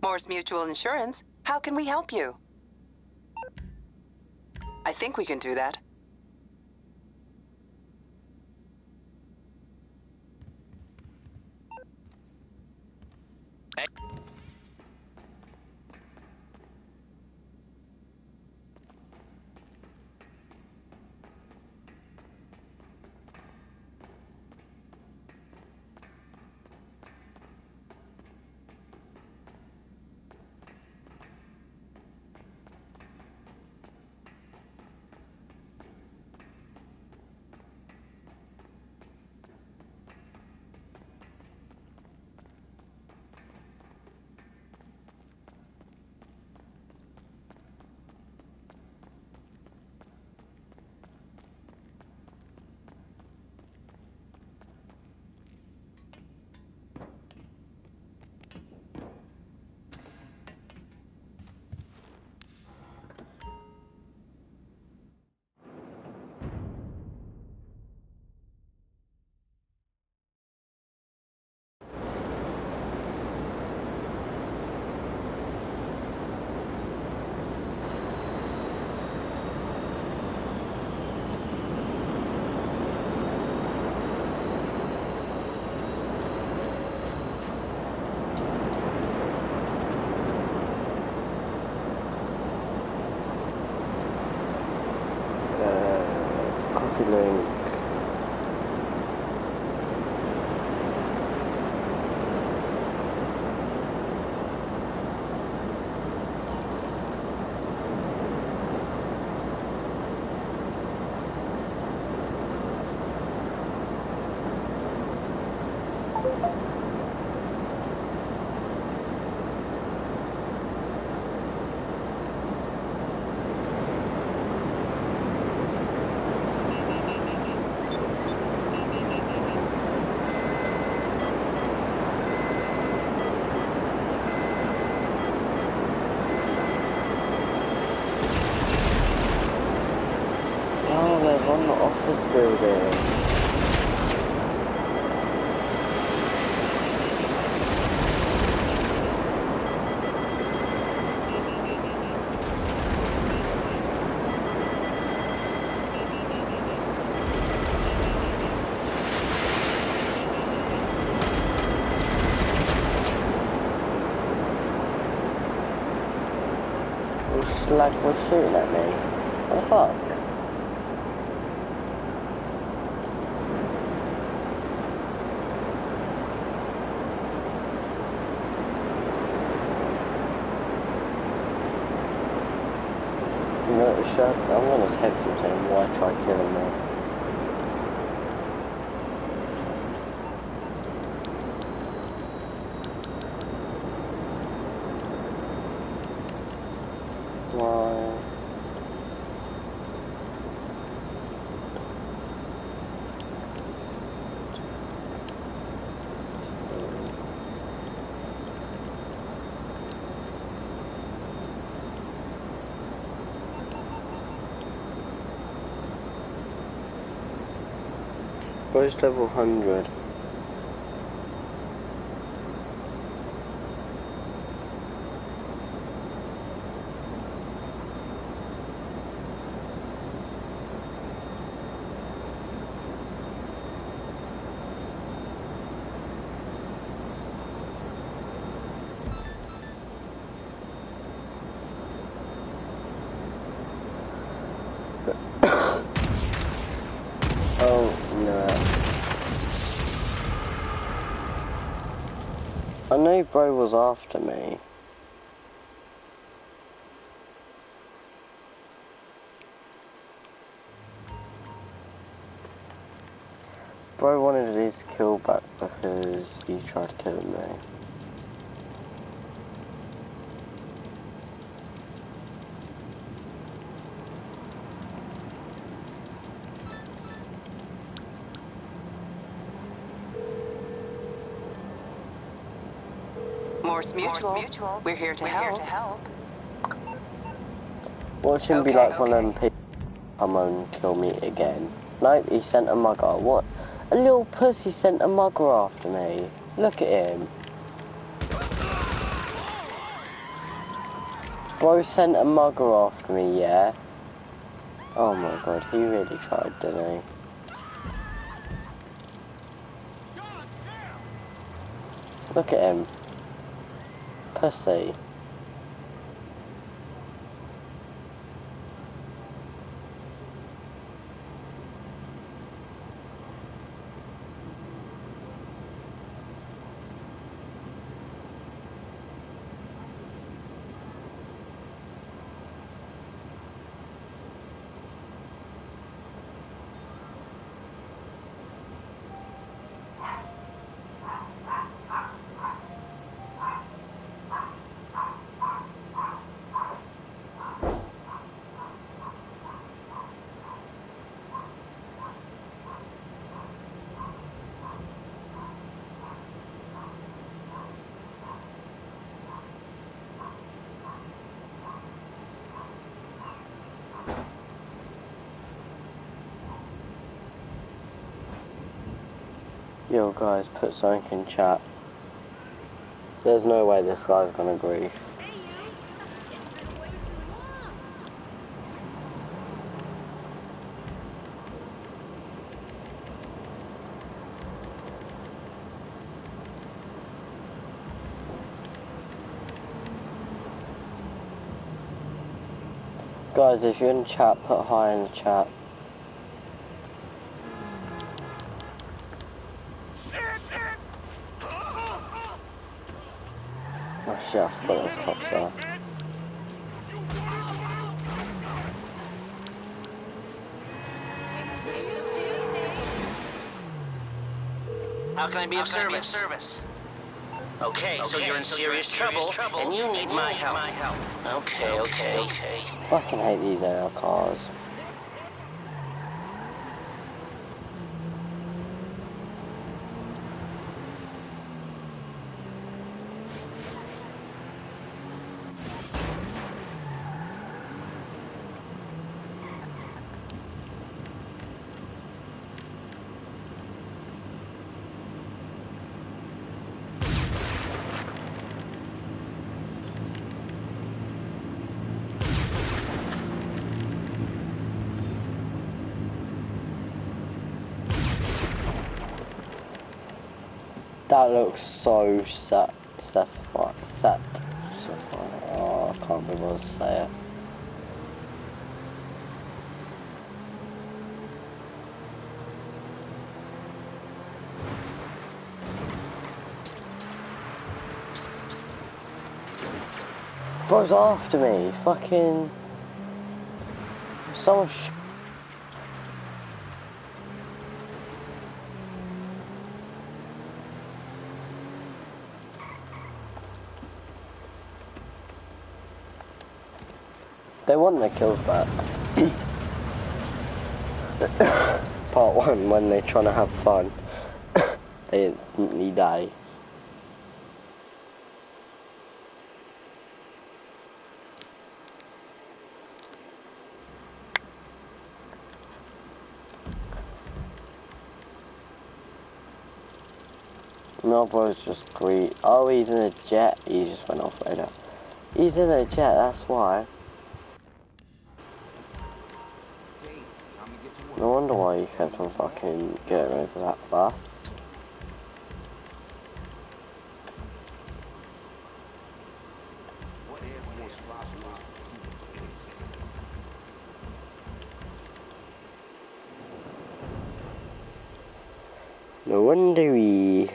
Morse Mutual Insurance. How can we help you? I think we can do that. Copy link. Oh, they're on the office building. This slag was shooting at me. What the fuck? You know what, Shad? I'm gonna text him saying why try killing me. Why? Where's level 100? bro was after me. Bro wanted his kill back because he tried killing me. Morse Mutual. We're here to help. Watch him be like one of them people come and kill me again. Nope, he sent a mugger. What? A little pussy sent a mugger after me. Look at him. Bro sent a mugger after me, yeah? Oh my god, he really tried, didn't he? Look at him. Pussy. Yo guys, put something in chat. There's no way this guy's gonna agree. Guys, if you're in chat, put hi in the chat. Oh shit, I forgot it was top there. How can I be of service? Okay, so you're in serious trouble, and you need my help. Okay. Fucking hate these AR cars. That looks so satisfying. Oh, I can't be bothered to say it. Bro's after me. Fucking. Someone. They want their kills back. Part 1, when they're trying to have fun, they instantly die. No, bro's just great. Oh, he's in a jet. He just went off later. He's in a jet, that's why. No wonder why you kept on fucking getting over that fast. No wonder we.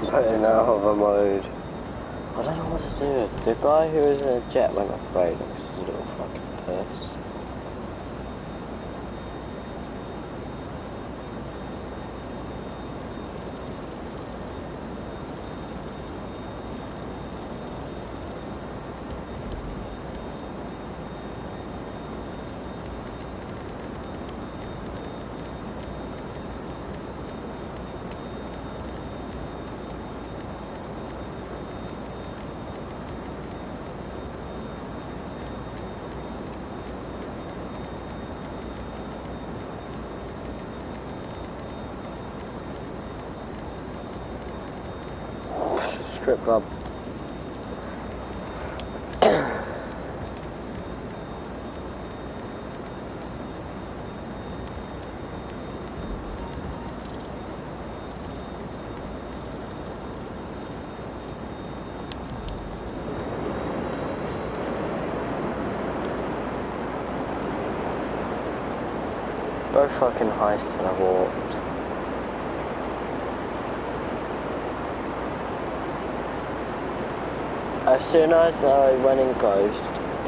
Put in that hover mode. I don't know what to do. The guy who was in a jet went afraid looks a little fucking pissed. Strip club. Go fucking heist and I walked. As soon as I went in Ghost,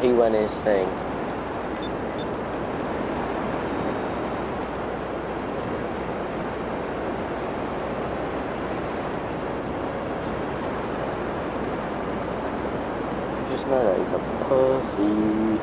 he went his thing. Just know that he's a pussy.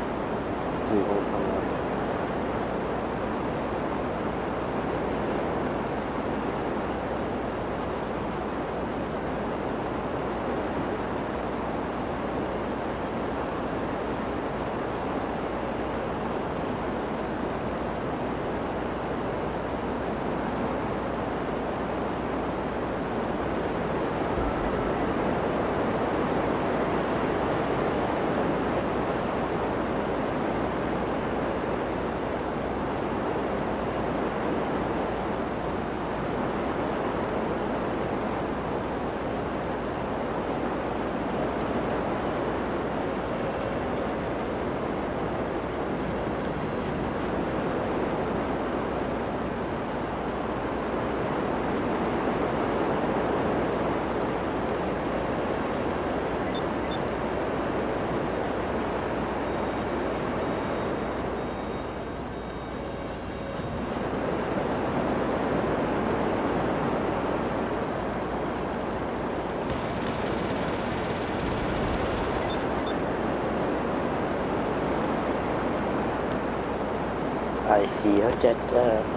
I see a jet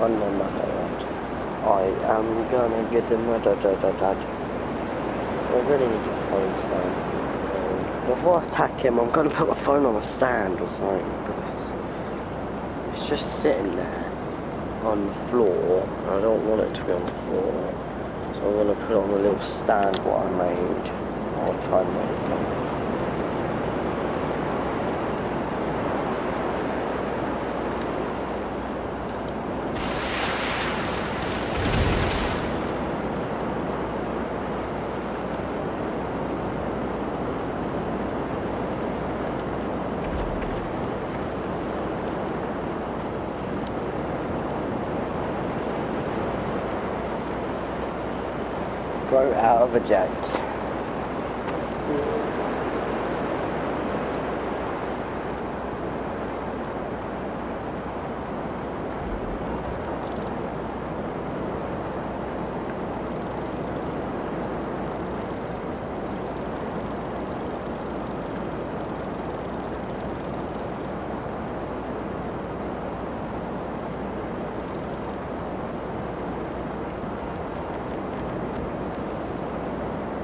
on the motherboard. I am gonna get the motherboard. I really need to phone stand. Before I attack him, I'm gonna put my phone on a stand or something because it's just sitting there on the floor. And I don't want it to be on the floor, so I'm gonna put it on a little stand what I made. I'll try and make it. Go out of a jet.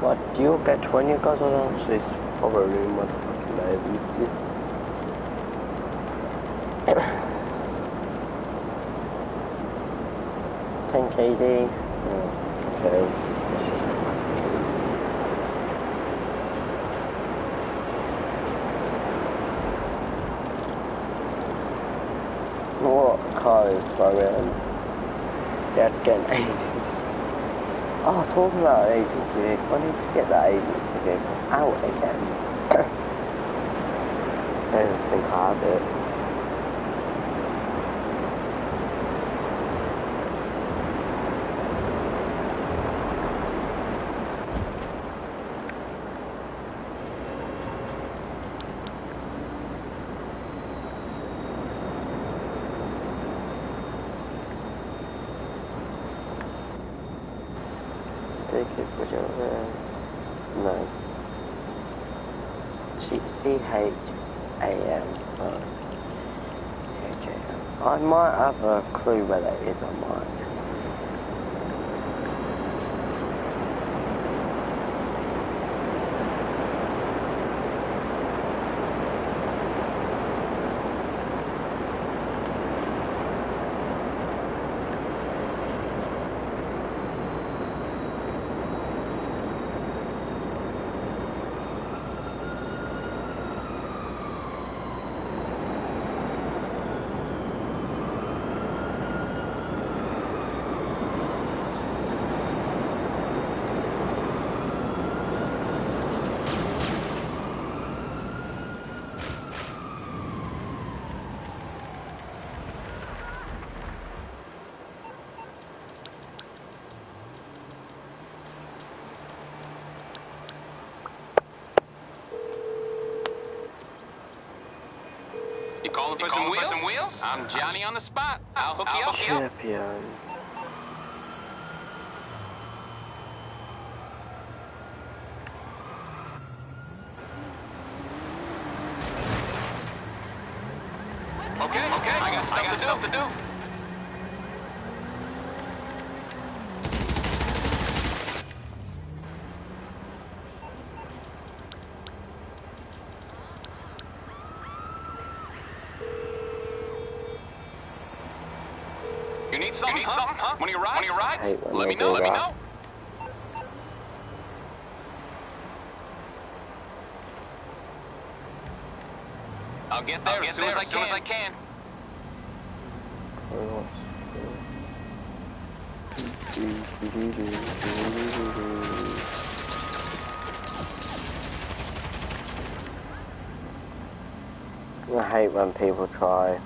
What you get when you go on Swiss? Probably motherfucking diabetes. 10 kg. Okay. What car is throwing? Dead getting aces. Oh, talking about agency vehicle, I need to get that agency vehicle out again. I don't think I have it. No. C-H-A-M. Oh. C-H-A-M. I might have a clue where that is, I might. Calling for some wheels? I'm Johnny on the spot. I'll hook you up. Champion. Okay, I got stuff to do. You need something, huh? One of your rides? Let me know. I'll get there as soon as I can. I hate when people try.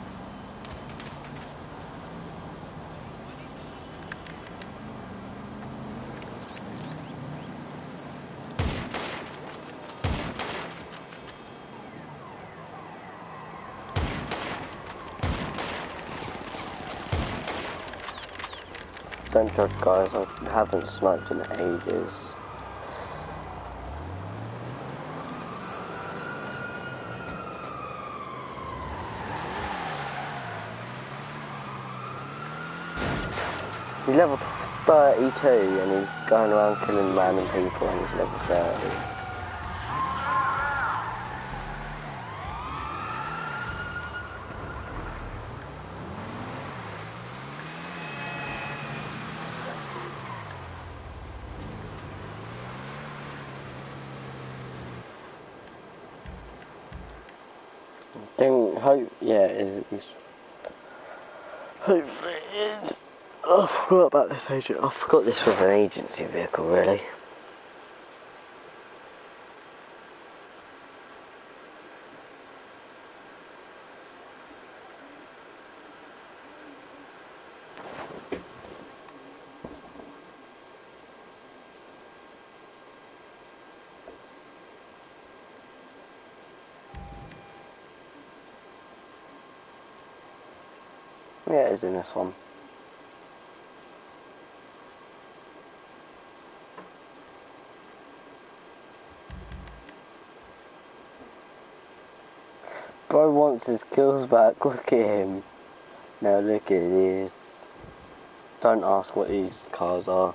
Don't judge, guys, I haven't sniped in ages. He's level 32 and he's going around killing random people and he's level 30. Yeah, it is. Hopefully it is. Oh, I forgot about this agent. I forgot this was an agency vehicle, really. Yeah, it is in this one. Bro wants his kills back, look at him. Now look at this. Don't ask what these cars are.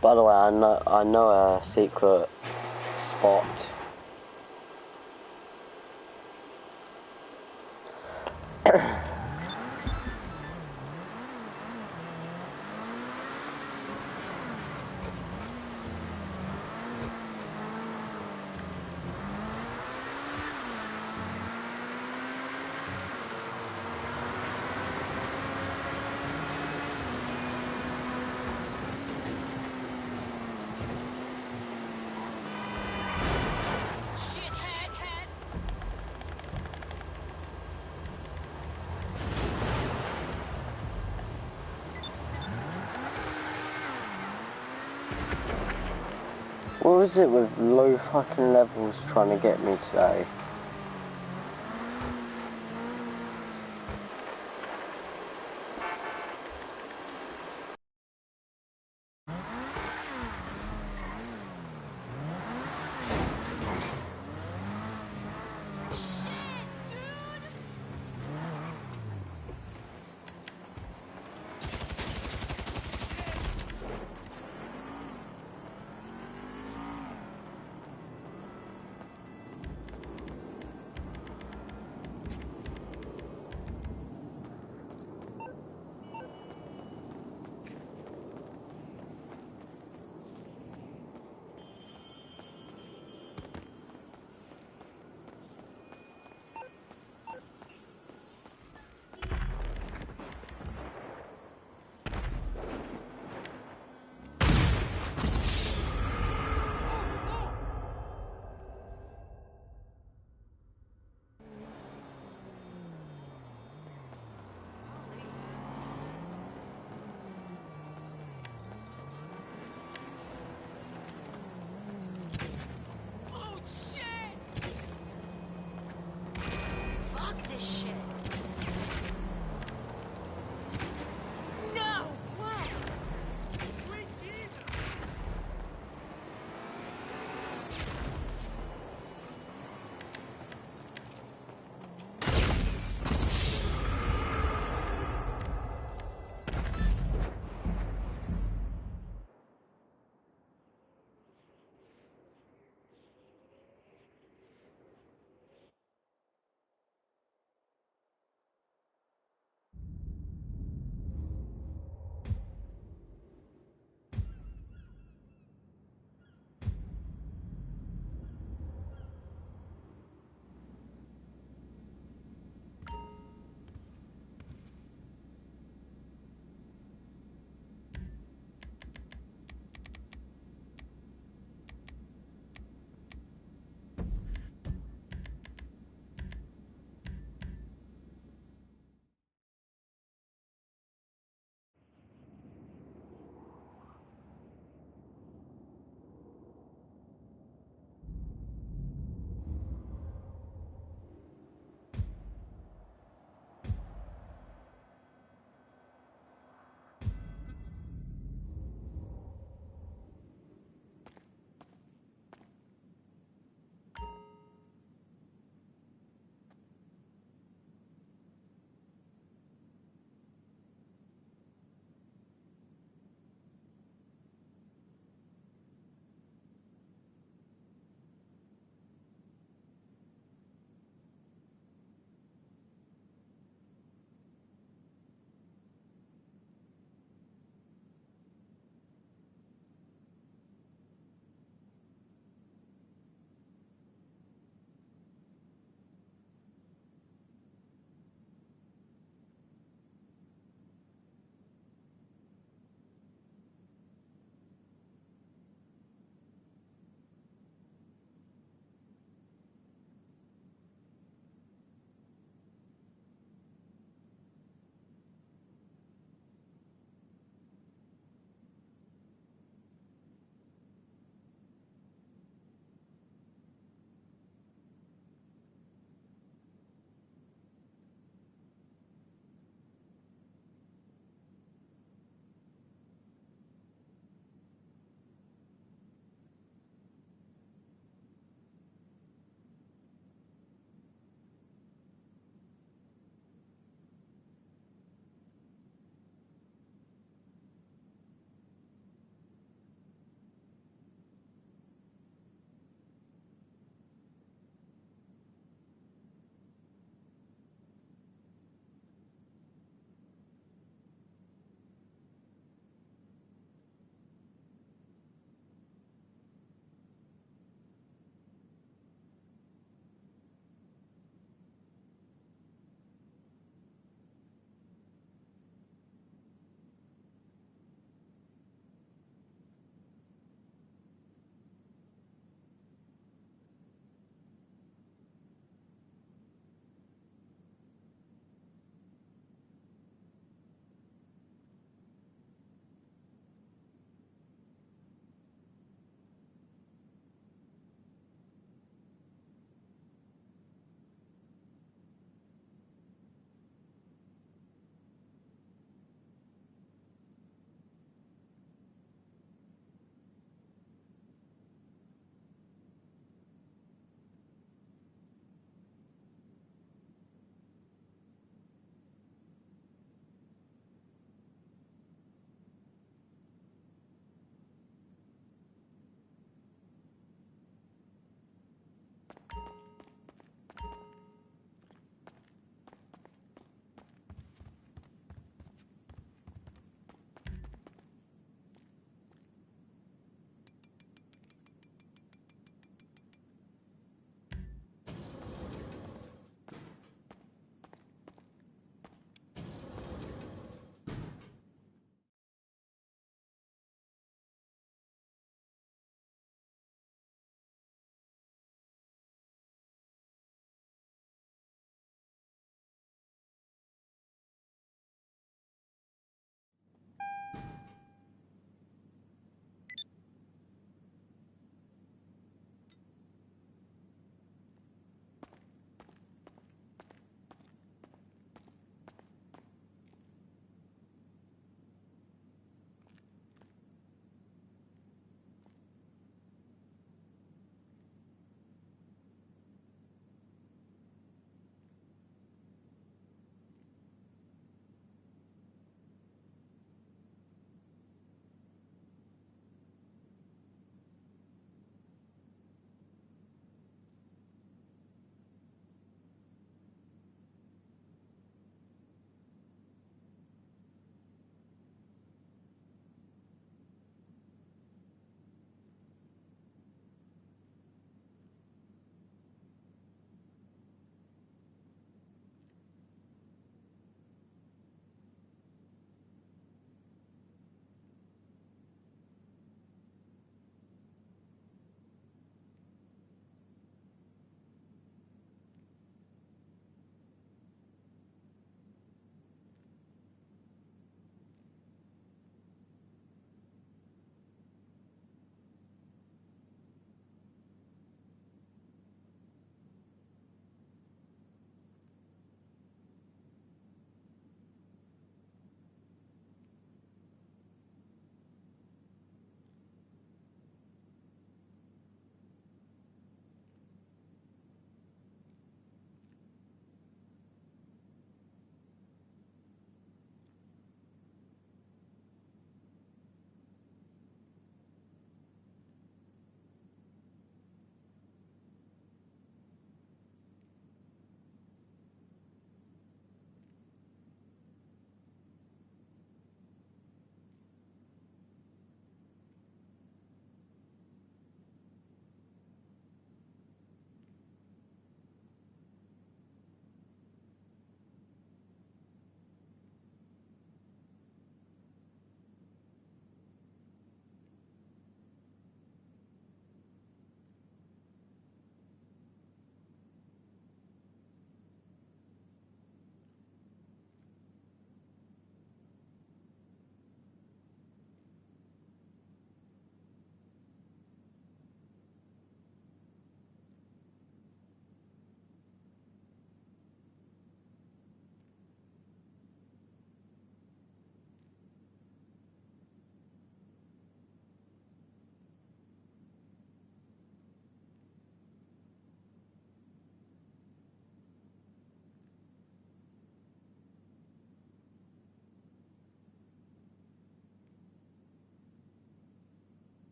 By the way, I know a secret spot. What was it with low fucking levels trying to get me today?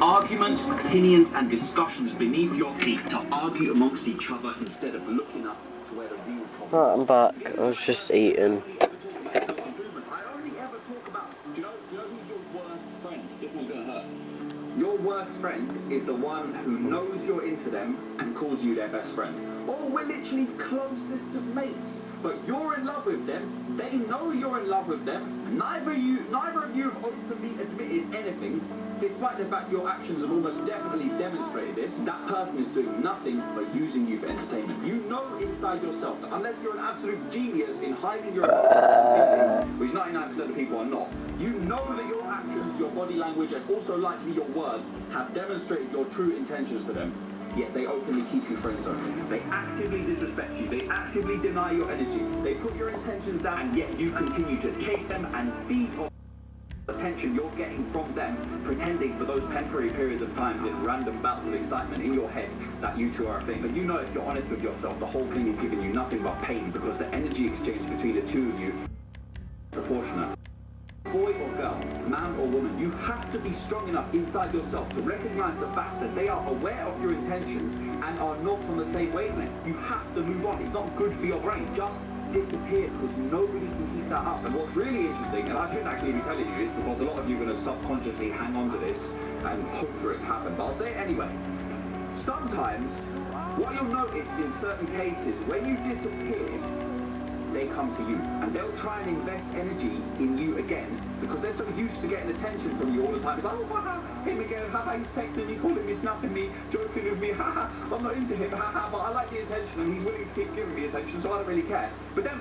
arguments, opinions, and discussions beneath your feet to argue amongst each other instead of looking up to where the real problem Right, I'm back. I was just eating. I only ever talk about, do you know who's your worst friend? This one's gonna hurt. Your worst friend is the one who knows you're into them and calls you their best friend. Or we're literally closest of mates, but you're in love with them, they know you're in love with them, neither of you have openly admitted anything, despite the fact your actions have almost definitely demonstrated this. That person is doing nothing but using you for entertainment. You know inside yourself that unless you're an absolute genius in hiding your emotions, which 99% of people are not, you know that your actions, your body language, and also likely your words have demonstrated your true intentions to them. Yet they openly keep you friend zone. They actively disrespect you. They actively deny your energy. They put your intentions down, and yet you continue to chase them and feed off attention you're getting from them, pretending for those temporary periods of time with random bouts of excitement in your head that you two are a thing. But you know, if you're honest with yourself, the whole thing is giving you nothing but pain, because the energy exchange between the two of you is proportionate. Boy or girl, man or woman, you have to be strong enough inside yourself to recognize the fact that they are aware of your intentions and are not on the same wavelength. You have to move on. It's not good for your brain. Just disappear, because nobody can keep that up. And what's really interesting, and I shouldn't actually be telling you this because a lot of you are going to subconsciously hang on to this and hope for it to happen, but I'll say it anyway. Sometimes, what you'll notice in certain cases, when you disappear, they come to you, and they'll try and invest energy in you again, because they're so used to getting attention from you all the time. It's like, oh, haha, him again, haha, he's texting me, calling me, snapping me, joking with me, haha, I'm not into him, haha, but I like the attention, and he's willing to keep giving me attention, so I don't really care. But then,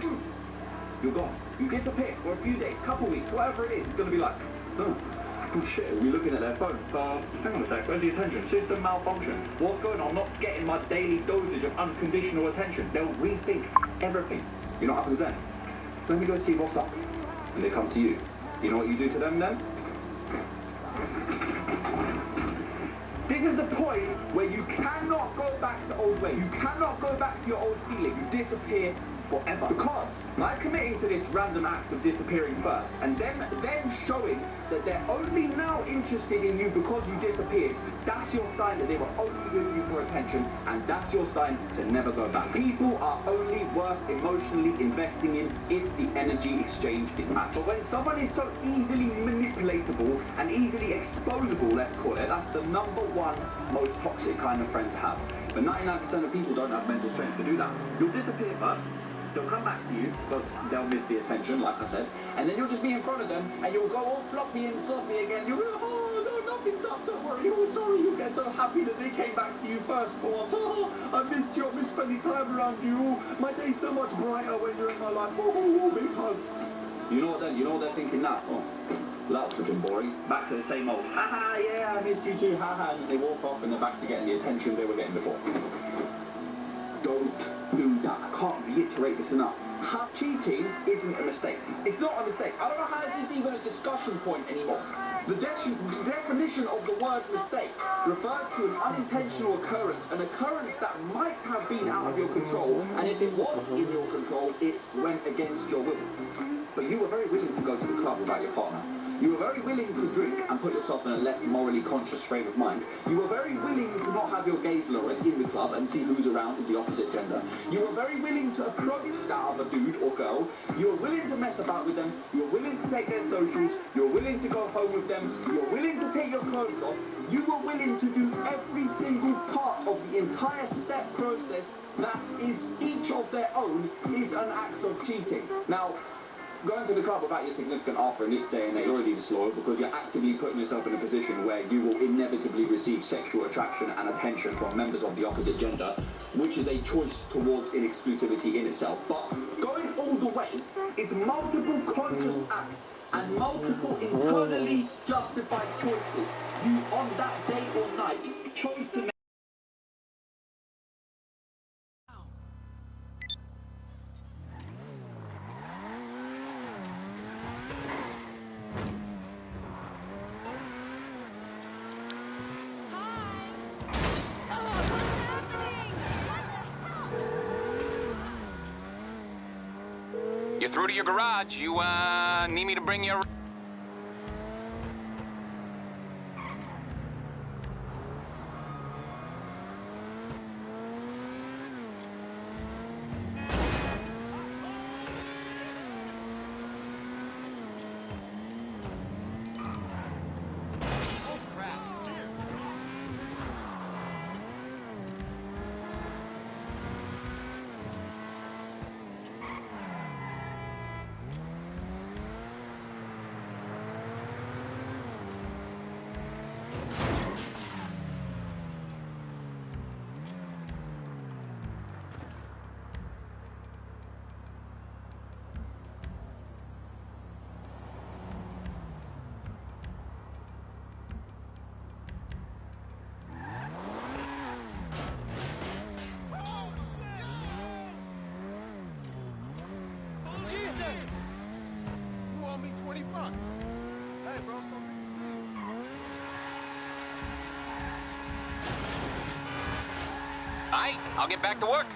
you're gone. You disappear for a few days, couple weeks, whatever it is. It's going to be like, oh shit, we're looking at their phone. Hang on a sec, where's the attention? System malfunction. What's going on? I'm not getting my daily dosage of unconditional attention. They'll rethink everything. You know what happens then? Let me go see what's up. And they come to you. You know what you do to them then? This is the point where you cannot go back to old ways. You cannot go back to your old feelings. Disappear forever. Because by committing to this random act of disappearing first, and then showing that they're only now interested in you because you disappeared, that's your sign that they were only with you for attention, and that's your sign to never go back. People are only worth emotionally investing in if the energy exchange is matched. But when someone is so easily manipulatable and easily exposable, let's call it, that's the number one most toxic kind of friend to have. But 99% of people don't have mental strength to do that. You'll disappear first. They'll come back to you because they'll miss the attention, like I said, and then you'll just be in front of them and you'll go all floppy and sloppy again. You'll go, oh, no, nothing's up, don't worry, oh, sorry. You'll get so happy that they came back to you first for once. Oh, I missed you, I miss spending time around you. Oh, my day's so much brighter when you're in my life. Oh, big hug. You know what they're thinking now? Oh, that's freaking boring. Back to the same old, haha, yeah, I missed you too, haha. And they walk off and they're back to getting the attention they were getting before. Don't do that. I can't reiterate this enough. Cheating isn't a mistake. It's not a mistake. I don't know how this is even a discussion point anymore. The definition of the word mistake refers to an unintentional occurrence, an occurrence that might have been out of your control, and if it was in your control, it went against your will. But you were very willing to go to the club without your partner. You were very willing to drink and put yourself in a less morally conscious frame of mind. You were very willing to not have your gaze lowered in the club and see who's around with the opposite gender. You were very willing to approach that other dude or girl. You were willing to mess about with them. You were willing to take their socials. You were willing to go home with them. You were willing to take your clothes off. You were willing to do every single part of the entire step process that is each of their own is an act of cheating. Now, going to the club without your significant other in this day and age is already disloyal, because you're actively putting yourself in a position where you will inevitably receive sexual attraction and attention from members of the opposite gender, which is a choice towards inexclusivity in itself. But going all the way is multiple conscious acts and multiple internally justified choices. You, on that day or night, chose to make. You're through to your garage. You, need me to bring you... 20 bucks. Hey, bro, so good to see you. All right, I'll get back to work.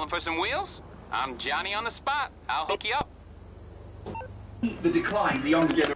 calling for some wheels? I'm Johnny on the spot. I'll hook you up. The decline, the younger generation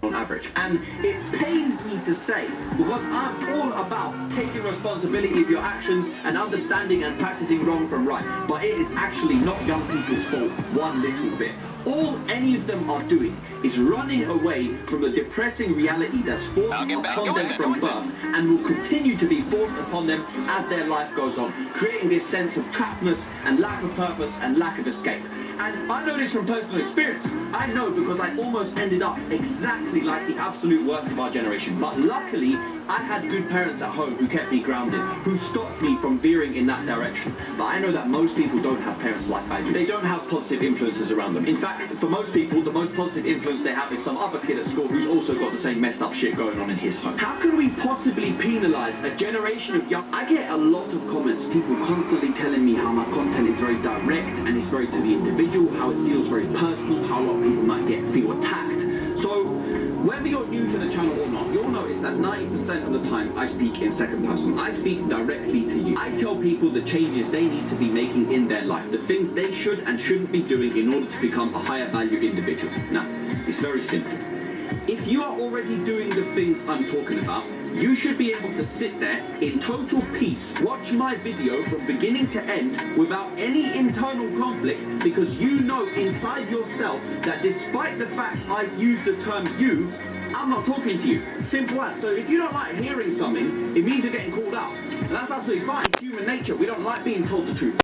on average. And it pains me to say, because I'm all about taking responsibility of your actions and understanding and practicing wrong from right. But it is actually not young people's fault one little bit. All any of them are doing is running away from the depressing reality that's forced upon them from birth and will continue to be forced upon them as their life goes on, creating this sense of trappedness and lack of purpose and lack of escape. And I know this from personal experience. I know because I almost ended up exactly like the absolute worst of our generation. But luckily, I had good parents at home who kept me grounded, who stopped me from veering in that direction. But I know that most people don't have parents like I do. They don't have positive influences around them. In fact, for most people, the most positive influence they have is some other kid at school who's also got the same messed up shit going on in his home. How can we possibly penalize a generation of young... I get a lot of comments, people constantly telling me how my content is very direct and it's very to the individual, how it feels very personal, how a lot of people might feel attacked. So, whether you're new to the channel or not, you'll notice that 90% of the time I speak in second person. I speak directly to you. I tell people the changes they need to be making in their life, the things they should and shouldn't be doing in order to become a higher value individual. Now, it's very simple. If you are already doing the things I'm talking about, you should be able to sit there in total peace, watch my video from beginning to end without any internal conflict, because you know inside yourself that despite the fact I use the term you, I'm not talking to you. Simple as. So if you don't like hearing something, it means you're getting called out. And that's absolutely fine. It's human nature. We don't like being told the truth.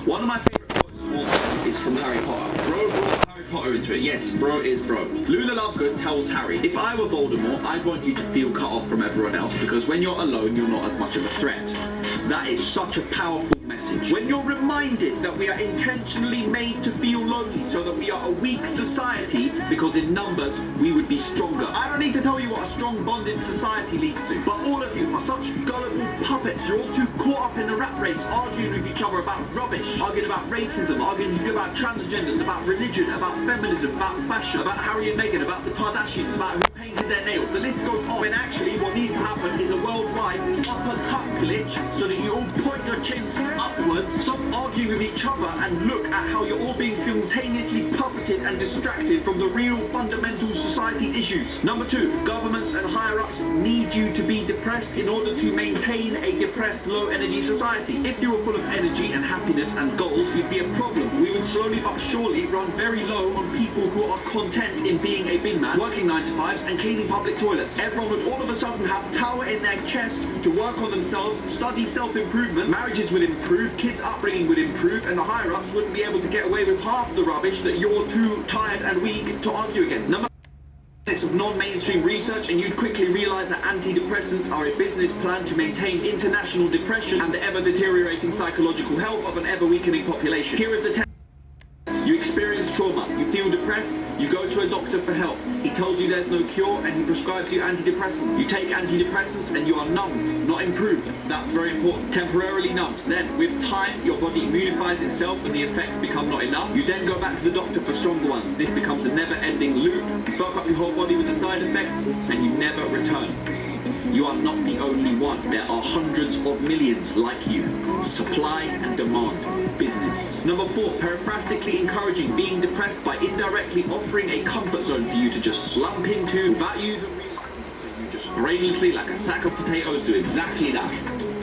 One of my favorite quotes of all time is from Harry Potter. Bro brought Potter into it. Yes, bro is bro. Luna Lovegood tells Harry, if I were Voldemort, I'd want you to feel cut off from everyone else, because when you're alone, you're not as much of a threat. That is such a powerful message. When you're reminded that we are intentionally made to feel lonely so that we are a weak society, because in numbers we would be stronger. I don't need to tell you what a strong bonded society leads to, but all of you are such gullible puppets. You're all too caught up in the rat race, arguing with each other about rubbish, arguing about racism, arguing about transgenders, about religion, about feminism, about fashion, about Harry and Meghan, about the Kardashians, about who painted their nails. The list goes on. When actually what needs to happen is a worldwide uppercut glitch so that you all point your chins upwards, stop arguing with each other, and look at how you're all being simultaneously puppeted and distracted from the real fundamental society's issues. Number 2, governments and higher-ups need you to be depressed in order to maintain a depressed, low-energy society. If you were full of energy and happiness and goals, you'd be a problem. We would slowly but surely run very low on people who are content in being a big man, working 9 to 5s and cleaning public toilets. Everyone would all of a sudden have power in their chest to work on themselves, study self-improvement, marriages would improve, kids' upbringing would improve, and the higher-ups wouldn't be able to get away with half the rubbish that you're too tired and weak to argue against. Number of non-mainstream research, and you'd quickly realise that antidepressants are a business plan to maintain international depression and the ever-deteriorating psychological health of an ever-weakening population. Here is the test. You experience trauma, you feel depressed, you go to a doctor for help. He tells you there's no cure and he prescribes you antidepressants. You take antidepressants and you are numbed, not improved. That's very important. Temporarily numbed. Then, with time, your body immunifies itself and the effects become not enough. You then go back to the doctor for stronger ones. This becomes a never-ending loop. You fuck up your whole body with the side effects and you never return. You are not the only one. There are hundreds of millions like you. Supply and demand. Business. Number 4, paraphrastically encouraging being depressed by indirectly offering a comfort zone for you to just slump into without you even realizing. So you just brainlessly, like a sack of potatoes, do exactly that.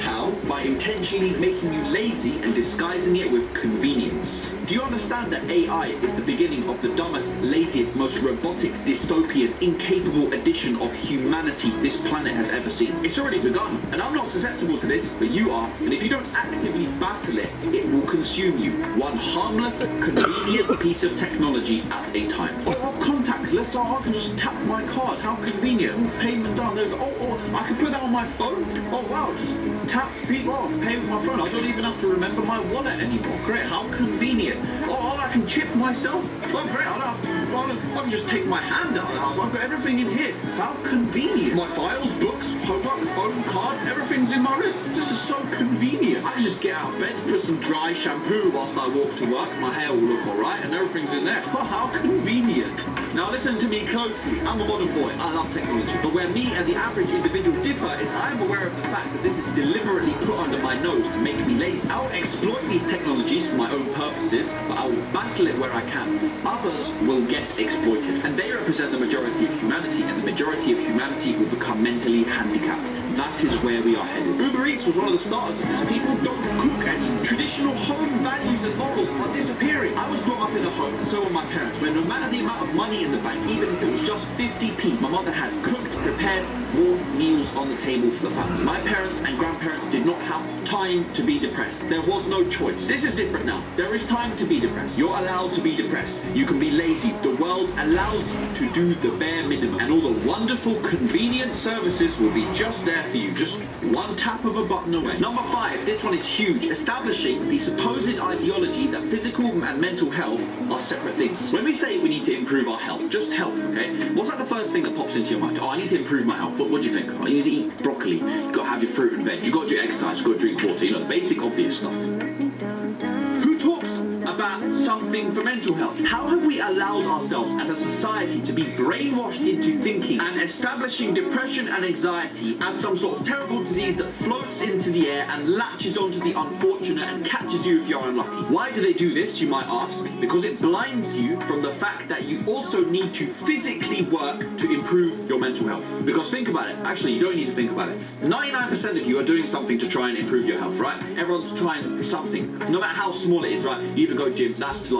How? By intentionally making you lazy and disguising it with convenience. Do you understand that AI is the beginning of the dumbest, laziest, most robotic, dystopian, incapable addition of humanity this planet has ever seen? It's already begun, and I'm not susceptible to this, but you are, and if you don't actively battle it, it will consume you. One harmless, convenient piece of technology at a time. Oh, contactless, so I can just tap my card. How convenient. Payment done. Oh, I can put that on my phone? Oh, wow, just tap, beep off, pay with my phone. I don't even have to remember my wallet anymore. Great, how convenient. Oh, I can chip myself. Oh, great, I can just take my hand out of the house. I've got everything in here. How convenient. My files, books, homework, phone, card, everything's in my wrist. This is so convenient. I can just get out of bed, put some dry shampoo whilst I walk to work. My hair will look alright and everything's in there. Oh, how convenient. Now listen to me closely. I'm a modern boy. I love technology. But where me and the average individual differ is I'm aware of the fact that this is deliberately put under my nose to make me lazy. I'll exploit these technologies for my own purposes, but I will battle it where I can. Others will get exploited, and they represent the majority of humanity, and the majority of humanity will become mentally handicapped. That is where we are headed. Uber Eats was one of the starters of this. People don't cook any. Traditional home values and models are disappearing. I was brought up in a home, and so were my parents, where no matter the amount of money in the bank, even if it was just 50p, my mother had cooked, prepared, warm meals on the table for the family. My parents and grandparents did not have time to be depressed. There was no choice. This is different now. There is time to be depressed. You're allowed to be depressed. You can be lazy. The world allows you to do the bare minimum, and all the wonderful, convenient services will be just there for you, just one tap of a button away. Number 5, this one is huge, establishing the supposed ideology that physical and mental health are separate things. When we say we need to improve our health, just health, okay? What's like the first thing that pops into your mind? Oh, I need to improve my health. What do you think? Oh, you need to eat broccoli. You've got to have your fruit and veg. You've got to do exercise. You've got to drink water. You know, the basic obvious stuff. Who talks about something for mental health? How have we allowed ourselves as a society to be brainwashed into thinking and establishing depression and anxiety as some sort of terrible disease that floats into the air and latches onto the unfortunate and catches you if you're unlucky? Why do they do this, you might ask? Because it blinds you from the fact that you also need to physically work to improve your mental health. Because think about it. Actually, you don't need to think about it. 99% of you are doing something to try and improve your health, right? Everyone's trying something. No matter how small it is, right? You either go gym, that's to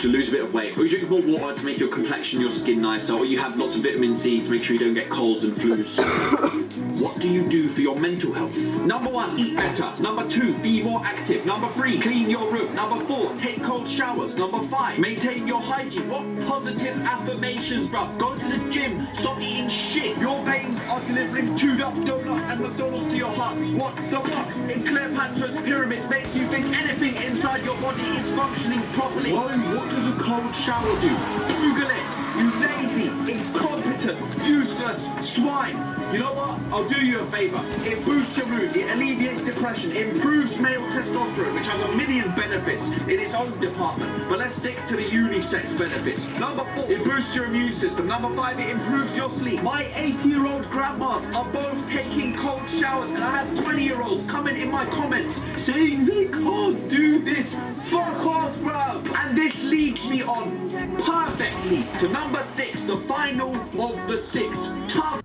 lose a bit of weight, or you drink more water to make your complexion, your skin nicer, or you have lots of vitamin C to make sure you don't get colds and flus. What do you do for your mental health? Number 1, eat better. Number 2, be more active. Number 3, clean your room. Number 4, take cold showers. Number 5, maintain your hygiene. What positive affirmations, bruv? Go to the gym. Stop eating shit. Your veins are delivering chewed up donuts and McDonald's to your heart. What the fuck? In Cleopatra's pyramid makes you think anything inside your body is functioning properly. Whoa, what does a cold shower do? Google it. You lazy, incompetent, useless swine. You know what? I'll do you a favour. It boosts your mood, it alleviates depression, improves male testosterone, which has a million benefits in its own department. But let's stick to the unisex benefits. Number 4, it boosts your immune system. Number 5, it improves your sleep. My 80-year-old grandmas are both taking cold showers, and I have 20-year-olds coming in my comments saying they can't do this. Fuck off, bruv. And this leads me on perfectly to number 6, the final of the 6. Tough.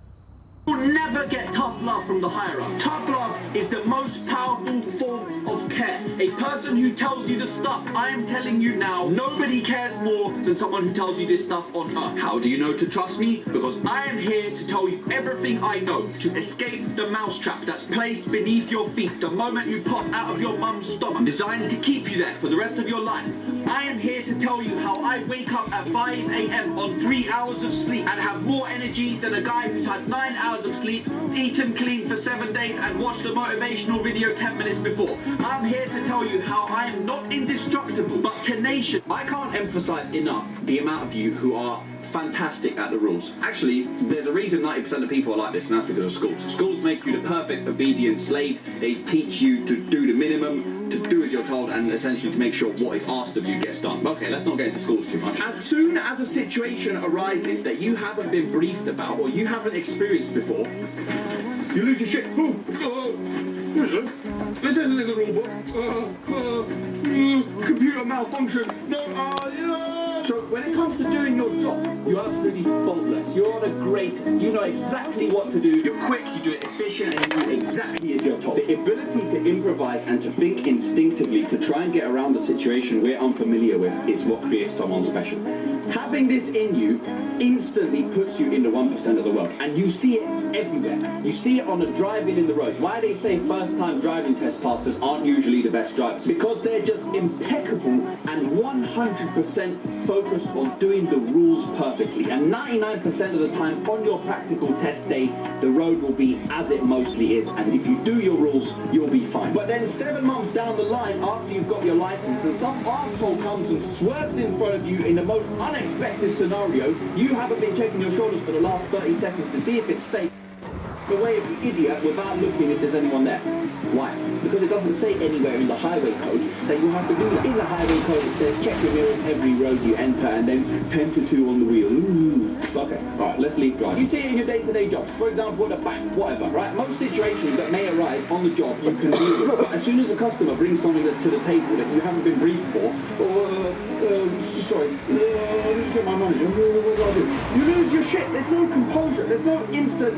You'll never get tough love from the higher up. Tough love is the most powerful form of care. A person who tells you the stuff I am telling you now, nobody cares more than someone who tells you this stuff on earth. How do you know to trust me? Because I am here to tell you everything I know to escape the mousetrap that's placed beneath your feet the moment you pop out of your mum's stomach, designed to keep you there for the rest of your life. I am here to tell you how I wake up at 5 a.m. on 3 hours of sleep and have more energy than a guy who's had 9 hours of sleep, eaten clean for 7 days and watched a motivational video 10 minutes before. I'm here to tell you how I am not indestructible, but tenacious. I can't emphasize enough the amount of you who are fantastic at the rules. Actually, there's a reason 90% of people are like this, and that's because of schools. Schools make you the perfect obedient slave. They teach you to do the minimum, to do as you're told, and essentially to make sure what is asked of you gets done. Okay, let's not get into schools too much. As soon as a situation arises that you haven't been briefed about or you haven't experienced before, you lose your shit. This isn't in the rule book. Computer malfunction. So when it comes to doing your job, you're absolutely faultless. You're the greatest. You know exactly what to do. You're quick, you do it efficient, and you do exactly as you're told. The ability to improvise and to think instinctively to try and get around a situation we're unfamiliar with is what creates someone special. Having this in you instantly puts you in the 1% of the world, and you see it everywhere. You see it on the driving in the roads. Why they say first-time driving test passers aren't usually the best drivers? Because they're just impeccable and 100% focused on doing the rules perfectly. And 99% of the time on your practical test day, the road will be as it mostly is. And if you do your rules, you'll be fine. But then 7 months down the line, after you've got your license, and some asshole comes and swerves in front of you in the most unexpected scenario, you haven't been checking your shoulders for the last 30 seconds to see if it's safe. The way of the idiot without looking if there's anyone there. Why? Because it doesn't say anywhere in the highway code that you have to do that. In the highway code it says check your mirrors every road you enter and then 10 to 2 on the wheel. Ooh. Okay, alright, let's leave drive. You see it in your day-to-day jobs. For example, at a bank, whatever, right? Most situations that may arise on the job you can deal with. But as soon as a customer brings something to the table that you haven't been briefed for, sorry, let's get my manager. What do I do? You lose your shit. There's no composure. There's no instinct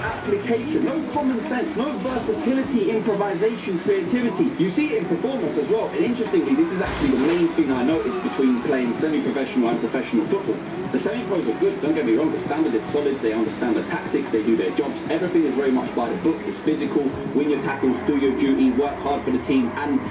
application, no common sense, no versatility, improvisation, creativity. You see it in performance as well, and interestingly this is actually the main thing I noticed between playing semi-professional and professional football. The semi-pros are good, don't get me wrong, the standard is solid, they understand the tactics, they do their jobs, everything is very much by the book, it's physical, win your tackles, do your duty, work hard for the team, and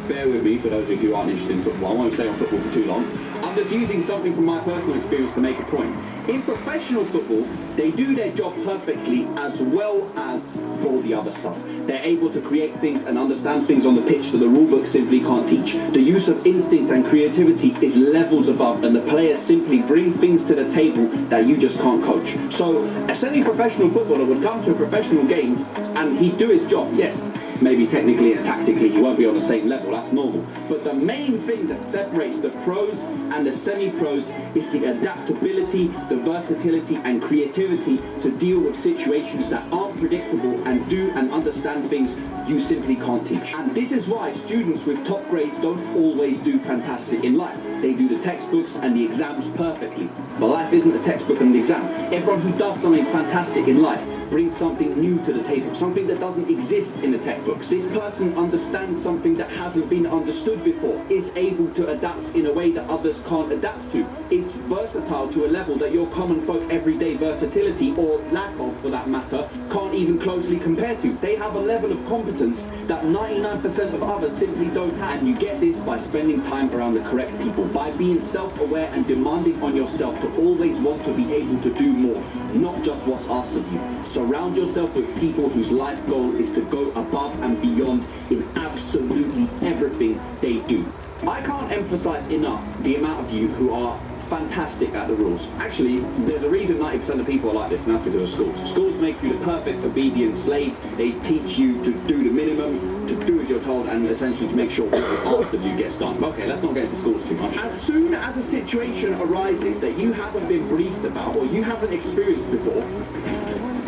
bear with me for those of you who aren't interested in football, I won't stay on football for too long. I'm just using something from my personal experience to make a point. In professional football, they do their job perfectly as well as all the other stuff. They're able to create things and understand things on the pitch that the rulebook simply can't teach. The use of instinct and creativity is levels above, and the players simply bring things to the table that you just can't coach. So a semi-professional footballer would come to a professional game and he'd do his job, yes. Maybe technically and tactically he won't be on the same level, that's normal. But the main thing that separates the pros and the semi-pros is the adaptability, the versatility and creativity to deal with situations that aren't predictable and do and understand things you simply can't teach. And this is why students with top grades don't always do fantastic in life. They do the textbooks and the exams perfectly. But life isn't a textbook and an exam. Everyone who does something fantastic in life brings something new to the table, something that doesn't exist in the textbooks. This person understands something that hasn't been understood before, is able to adapt in a way that others can't adapt to, is versatile to a level that your common folk everyday versatility or lack of for that matter, can't even closely compare to. They have a level of competence that 99% of others simply don't have. And you get this by spending time around the correct people, by being self-aware and demanding on yourself to always want to be able to do more, not just what's asked of you. Surround yourself with people whose life goal is to go above and beyond in absolutely everything they do. I can't emphasize enough the amount of you who are fantastic at the rules. Actually, there's a reason 90% of people are like this, and that's because of schools. Schools make you the perfect obedient slave. They teach you to do the minimum, to do as you're told, and essentially to make sure what is asked of you gets done. Okay, let's not get into schools too much. As soon as a situation arises that you haven't been briefed about or you haven't experienced before,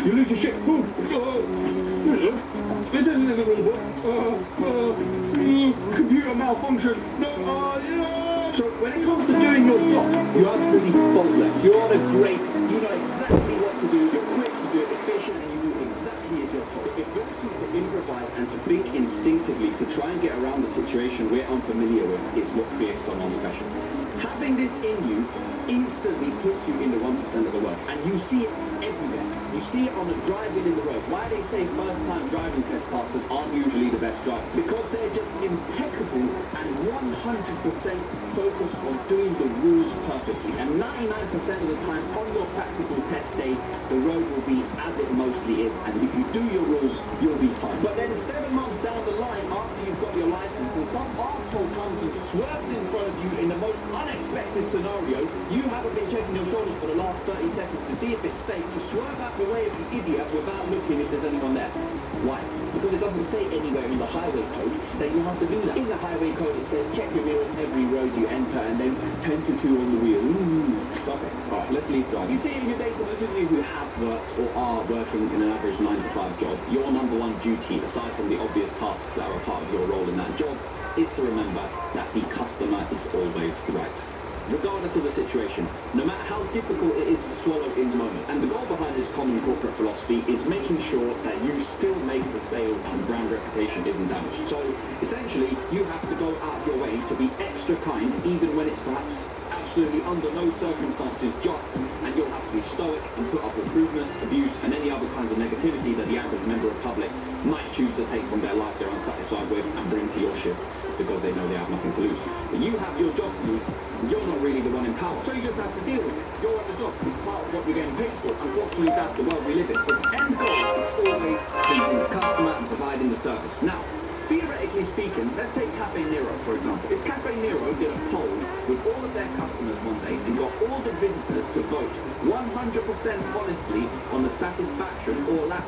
you lose your shit. This isn't in the rule book. Computer malfunction. No, So when it comes to doing your job, you're absolutely faultless. You're the greatest. You know exactly what to do. You're quick, you do it efficient, and you move exactly as you're told. If you're to improvise and to think instinctively to try and get around the situation we're unfamiliar with is what creates someone special. Having this in you instantly puts you in the 1% of the world, and you see it everywhere. You see it on the driving in the road. Why they say first-time driving test passes aren't usually the best drivers? Because they're just impeccable and 100% focused on doing the rules perfectly. And 99% of the time on your practical test day, the road will be as it mostly is. And if you do your rules, you'll be fine. But then 7 months down the line, after you've got your license, and some arsehole comes and swerves in front of you in the most unexpected scenario, you haven't been checking your shoulders for the last 30 seconds to see if it's safe to swerve out the way of the idiot without looking if there's anyone there. Why? Because it doesn't say anywhere in the highway code that you have to do that. In the highway code it says check your mirrors every road you enter and then 10 to 2 on the wheel. Okay, alright, let's leave driving. You see in your data, those of you who have worked or are working in an average 9 to 5 job, your number one duty, aside from the obvious tasks that are a part of your role in that job, is to remember that the customer is always right. Regardless of the situation, no matter how difficult it is to swallow in the moment. And the goal behind this common corporate philosophy is making sure that you still make the sale and brand reputation isn't damaged. So essentially, you have to go out your way to be extra kind, even when it's perhaps absolutely under no circumstances just, and you'll have to be stoic and put up with rudeness, abuse, and any other kinds of negativity that the average member of public might choose to take from their life they're unsatisfied with and bring to your shift because they know they have nothing to lose. But you have your job to lose, and you're not really the one in power, so you just have to deal with it. You're at the job. It's part of what you're getting paid for. Unfortunately, that's the world we live in. But the end goal is always pleasing the customer and providing the service. Now, theoretically speaking, let's take Cafe Nero, for example. If Cafe Nero did a poll with all of their customers one day and got all the visitors to vote 100% honestly on the satisfaction or lack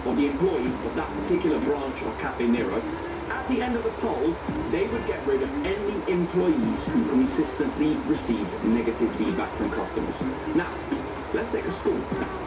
of the employees of that particular branch of Cafe Nero, at the end of the poll, they would get rid of any employees who consistently received negative feedback from customers. Now, let's take a school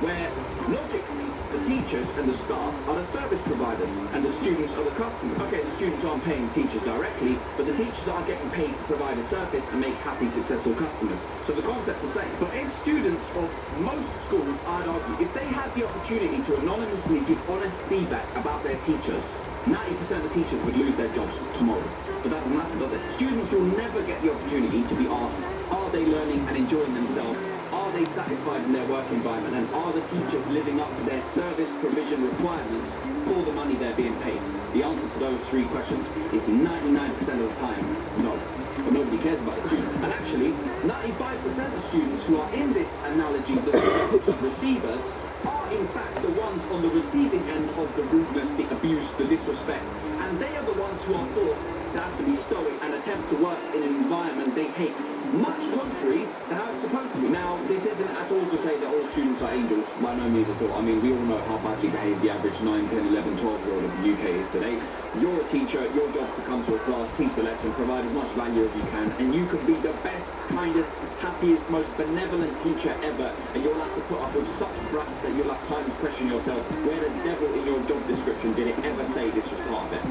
where, logically, the teachers and the staff are the service providers and the students are the customers. Okay, the students aren't paying teachers directly, but the teachers are getting paid to provide a service and make happy, successful customers. So the concept's the same. But if students of most schools, I'd argue, if they had the opportunity to anonymously give honest feedback about their teachers, 90% of teachers would lose their jobs tomorrow. But that doesn't happen, does it? Students will never get the opportunity to be asked, are they learning and enjoying themselves? Are they satisfied in their work environment? And are the teachers living up to their service provision requirements for the money they're being paid? The answer to those 3 questions is 99% of the time, no. But nobody cares about the students. And actually, 95% of students who are in this analogy, the service receivers, are in fact the ones on the receiving end of the rudeness, the abuse, the disrespect. And they are the ones who are thought to have to be stoic and attempt to work in an environment they hate. Much contrary to how it's supposed to be. Now, this isn't at all to say that all students are angels, by no means at all. I mean, we all know how badly behaved the average 9, 10, 11, 12-year-old of the UK is today. You're a teacher, your job's to come to a class, teach the lesson, provide as much value as you can, and you can be the best, kindest, happiest, most benevolent teacher ever, and you'll have to put up with such brats that you'll have time to question yourself, where the devil in your job description did it ever say this was part of it?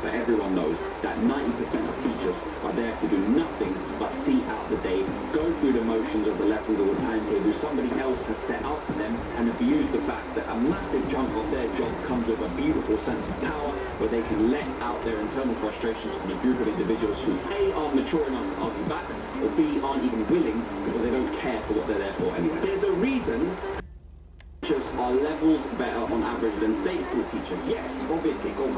But everyone knows that 90% of teachers are there to do nothing but see out the day, go through the motions of the lessons or the timetable somebody else has set out for them, and abuse the fact that a massive chunk of their job comes with a beautiful sense of power where they can let out their internal frustrations on a group of individuals who A, aren't mature enough to argue back, or B, aren't even willing because they don't care for what they're there for anyway. There's a reason teachers are levels better on average than state school teachers. Yes, obviously, called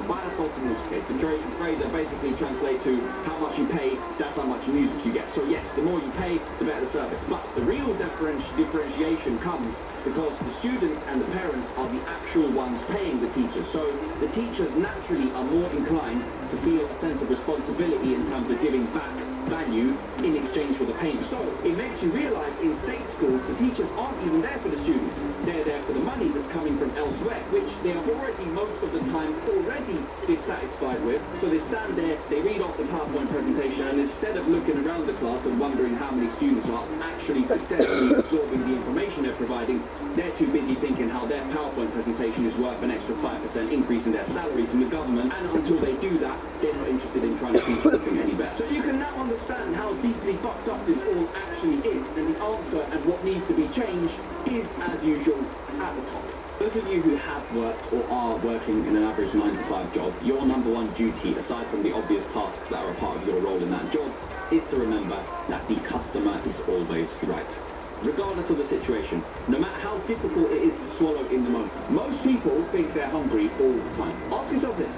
it's a phrase that basically translates to how much you pay, that's how much music you get. So yes, the more you pay, the better the service. But the real differentiation comes because the students and the parents are the actual ones paying the teachers. So the teachers naturally are more inclined to feel a sense of responsibility in terms of giving back value in exchange for the payment. So it makes you realize in state schools the teachers aren't even there for the students. They're there for the money that's coming from elsewhere, which they are already most of the time already dissatisfied with. So they stand there, they read off the PowerPoint presentation, and instead of looking around the class and wondering how many students are actually successfully absorbing the information they're providing, they're too busy thinking how their PowerPoint presentation is worth an extra 5% increase in their salary from the government, and until they do that, they're not interested in trying to teach something any better. So you can now understand how deeply fucked up this all actually is, and the answer and what needs to be changed is, as usual, at the top. Those of you who have worked or are working in an average 9-to-5 job, your number one duty, aside from the obvious tasks that are a part of your role in that job, is to remember that the customer is always right. Regardless of the situation, no matter how difficult it is to swallow in the moment. Most people think they're hungry all the time. Ask yourself this.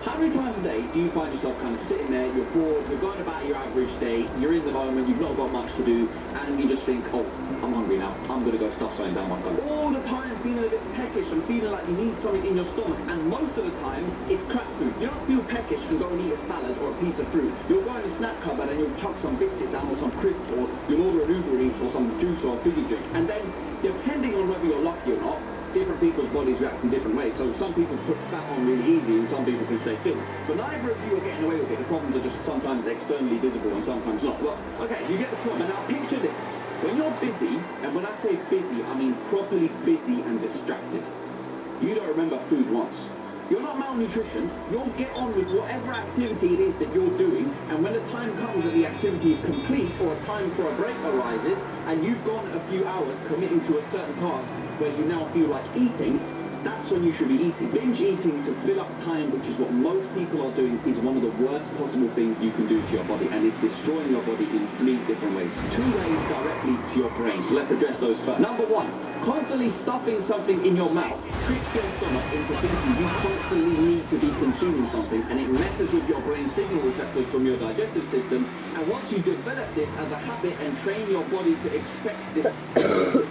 How many times a day do you find yourself kind of sitting there, you're bored, you're going about your average day, you're in the moment, you've not got much to do, and you just think, oh, I'm hungry now, I'm going to go stuff something down my gullet. All the time feeling a bit peckish and feeling like you need something in your stomach, and most of the time, it's crap food. You don't feel peckish and go and eat a salad or a piece of fruit. You'll go in the snack cupboard and you'll chuck some biscuits down or some crisps, or you'll order an Uber Eats or some juice or a fizzy drink. And then, depending on whether you're lucky or not, different people's bodies react in different ways. So some people put fat on really easy and some people can stay thin. But neither of you are getting away with it. The problems are just sometimes externally visible and sometimes not. Well, okay, you get the point. And now picture this. When you're busy, and when I say busy, I mean properly busy and distracted, you don't remember food once. You're not malnutrition, you'll get on with whatever activity it is that you're doing, and when the time comes that the activity is complete or a time for a break arises, and you've gone a few hours committing to a certain task where you now feel like eating, that's when you should be eating. Binge eating to fill up time, which is what most people are doing, is one of the worst possible things you can do to your body, and it's destroying your body in 3 different ways. 2 ways directly to your brain, so let's address those first. Number 1, constantly stuffing something in your mouth tricks your stomach into thinking you constantly need to be consuming something, and it messes with your brain signal receptors from your digestive system, and once you develop this as a habit and train your body to expect this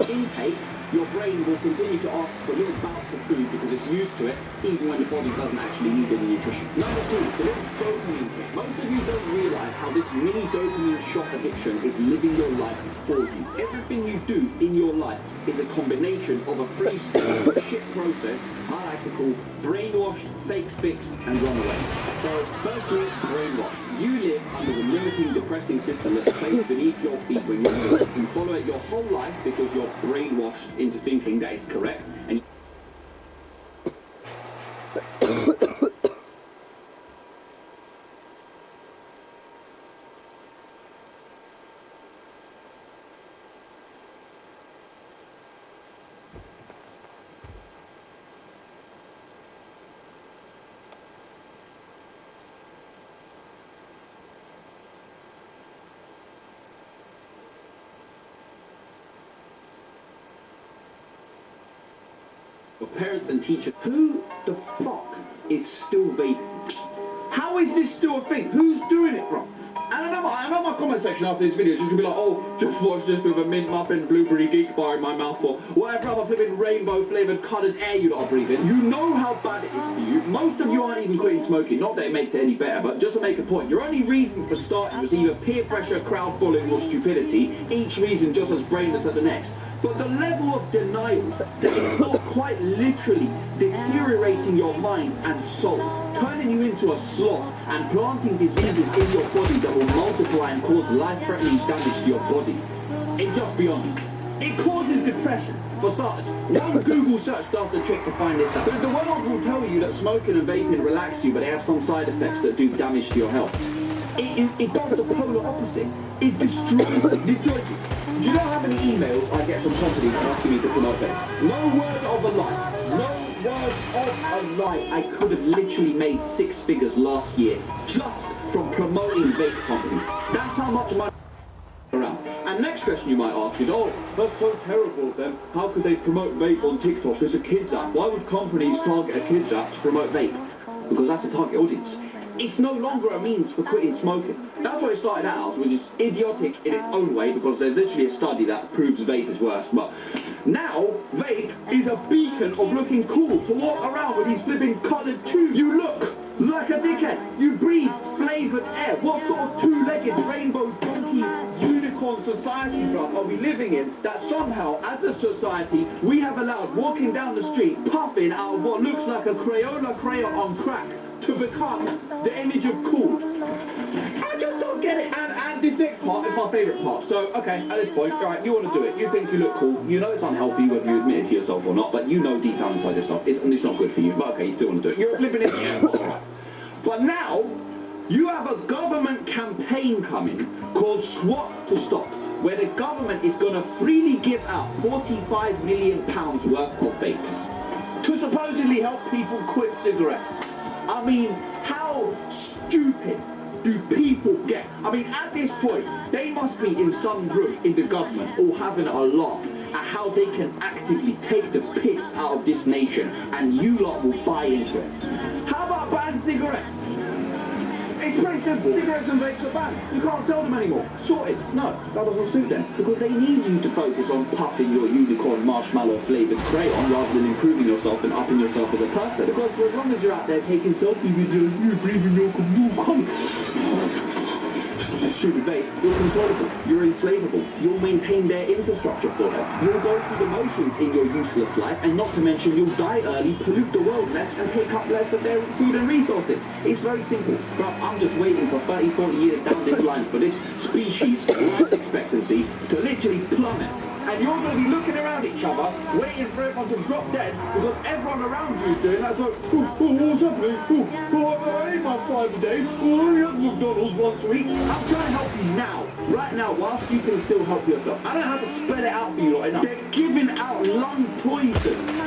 intake, your brain will continue to ask for little bouts of food because it's used to it, even when the body doesn't actually need any nutrition. Number 2, the little dopamine hit. Most of you don't realize how this mini dopamine shot addiction is living your life for you. Everything you do in your life is a combination of a three-step shit process I like to call brainwash, fake fix, and runaway. So, firstly, brainwash. You live under the limiting, depressing system that's placed beneath your feet when you're young. You follow it your whole life because you're brainwashed into thinking that it's correct. And your parents and teachers, who the fuck is still vaping? How is this still a thing? Who's doing it, bro? And I know my comment section after this video is just gonna be like, oh, just watch this with a mint muffin blueberry geek bar in my mouth, or whatever other flipping rainbow flavoured colored air you lot are breathing. You know how bad it is for you. Most of you aren't even quitting smoking. Not that it makes it any better, but just to make a point, your only reason for starting was either peer pressure, crowd following, or stupidity. Each reason just as brainless as the next. But the level of denial that it's not quite literally deteriorating your mind and soul, turning you into a sloth and planting diseases in your body that will multiply and cause life-threatening damage to your body. It's just beyond me. It causes depression. For starters, one Google search does the trick to find this out. The world will tell you that smoking and vaping relax you, but they have some side effects that do damage to your health. It does the polar opposite. It destroys you. Do you know how many emails I get from companies asking me to promote them? No word of a lie. No word of a lie. I could have literally made 6 figures last year just from promoting vape companies. That's how much money around. And next question you might ask is, oh, that's so terrible of them. How could they promote vape on TikTok as a kids app? Why would companies target a kids app to promote vape? Because that's the target audience. It's no longer a means for quitting smoking. That's what it started out as, which is idiotic in its own way, because there's literally a study that proves vape is worse. But now, vape is a beacon of looking cool to walk around with these flipping coloured tubes. You look like a dickhead. You breathe flavoured air. What sort of two-legged rainbow donkey unicorn society, bruv, are we living in that somehow, as a society, we have allowed walking down the street puffing out of what looks like a Crayola crayon on crack to become the image of cool? I just don't get it. And this next part is my favourite part. So, okay, at this point, alright, you want to do it. You think you look cool. You know it's unhealthy whether you admit it to yourself or not, but you know deep down inside yourself it's not good for you. But okay, you still want to do it. You're flipping it. Alright. But now, you have a government campaign coming called Swap to Stop, where the government is going to freely give out £45 million worth of vapes to supposedly help people quit cigarettes. I mean, how stupid do people get? I mean, at this point, they must be in some room in the government all having a laugh at how they can actively take the piss out of this nation, and you lot will buy into it. How about ban cigarettes? It's pretty simple. Cigarettes and vapes are banned. You can't sell them anymore. Sorted. No, that doesn't suit them. Because they need you to focus on puffing your unicorn marshmallow flavoured crayon rather than improving yourself and upping yourself as a person. Because for as long as you're out there taking selfie videos, you breathing your stupid vape, you're controllable, you're enslavable, you'll maintain their infrastructure for them, you'll go through the motions in your useless life, and not to mention you'll die early, pollute the world less, and take up less of their food and resources. It's very simple. But I'm just waiting for 30, 40 years down this line for this species' life expectancy to literally plummet. And you're going to be looking around each other, waiting for everyone to drop dead, because everyone around you is doing that. Like, what's happening? I ate my 5 a day. I eat McDonald's once a week. I'm trying to help you now, right now, whilst you can still help yourself. I don't have to spell it out for you lot enough. They're giving out lung poison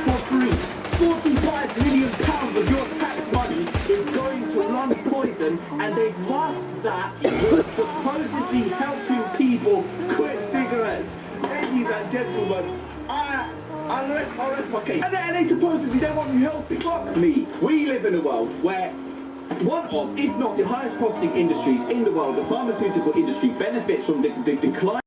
for free. £45 million of your tax money is going to lung poison, and they've masked that with supposedly helping people quit cigarettes. Ladies and gentlemen, I'll rest my case. And they supposedly they want you healthy. Fuck me. We live in a world where one of, if not the highest profiting industries in the world, the pharmaceutical industry, benefits from the decline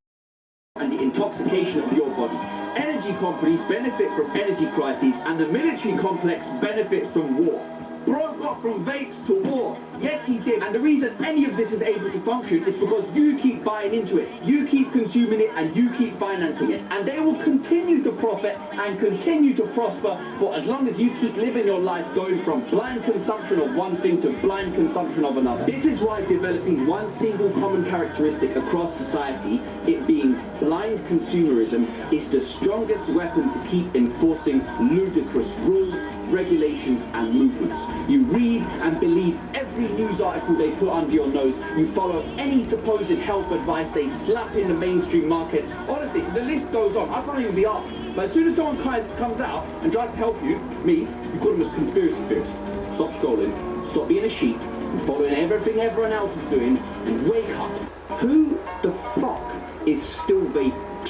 and the intoxication of your body. Energy companies benefit from energy crises, and the military complex benefits from war. Bro got from vapes to war. Yes, he did. And the reason any of this is able to function is because you keep buying into it. You keep consuming it, and you keep financing it. And they will continue to profit and continue to prosper for as long as you keep living your life going from blind consumption of one thing to blind consumption of another. This is why developing one single common characteristic across society, it being blind consumerism, is the strongest weapon to keep enforcing ludicrous rules, regulations and movements. You read and believe every news article they put under your nose. You follow any supposed health advice they slap in the mainstream markets. Honestly, the list goes on. I can't even be asked. But as soon as someone comes out and tries to help you, you call them as conspiracy theorists. Stop scrolling, stop being a sheep, and following everything everyone else is doing, and wake up. Who the fuck is still vaping?